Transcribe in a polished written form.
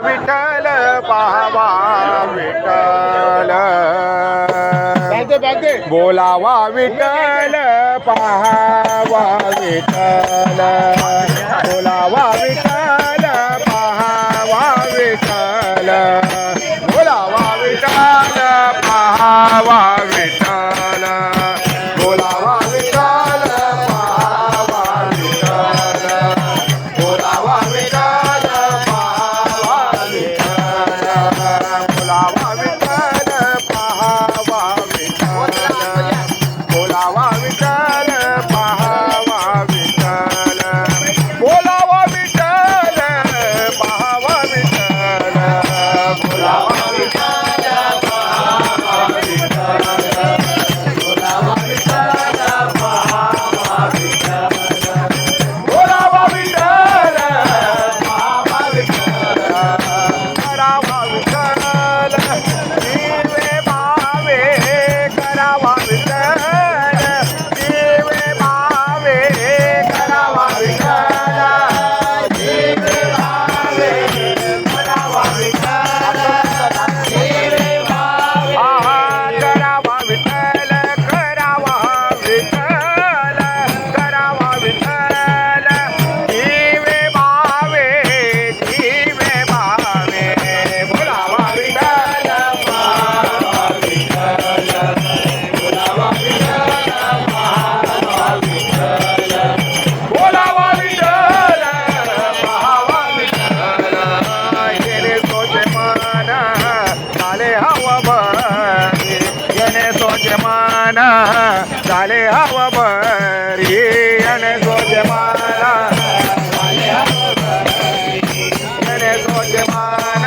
विठ्ठल पाहावा विठ्ठल बोलावा विठ्ठल पाहावा विठ्ठल बोलावा विठ्ठल पाहावा विठ्ठल बोलावा विठ्ठल पाहावा विठ्ठल बोलावा विठ्ठल पाहावा विठ्ठल बोलावा विठ्ठल पाहावा विठ्ठल बोलावा विठ्ठल पाहावा विठ्ठल बोलावा विठ्ठल पाहावा विठ्ठल बोलावा विठ्ठल पाहावा विठ्ठल बोलावा विठ्ठल पाहावा विठ्ठल बोलावा विठ्ठल पाहावा विठ्ठल बोलावा विठ्ठल पाहावा विठ्ठल करावा विठ्ठल दिवे भावे करावा विठ्ठल दिवे भावे करावा विठ्ठल दिवे भावे करावा विठ्ठल दिवे भावे करावा विठ्ठल करावा विठ्ठल करावा विठ्ठल दिवे भावे बोलावा विठ्ठल पाहावा विठ्ठल बोलावा विठ्ठल पाहावा विठ्ठल बोलावा विठ्ठल पाहावा विठ्ठल येणे सोचे मन झाले हवा बरी येणे सोचे मन झाले हवा बरी येणे सोचे मन झाले हवा बरी येणे सोचे मन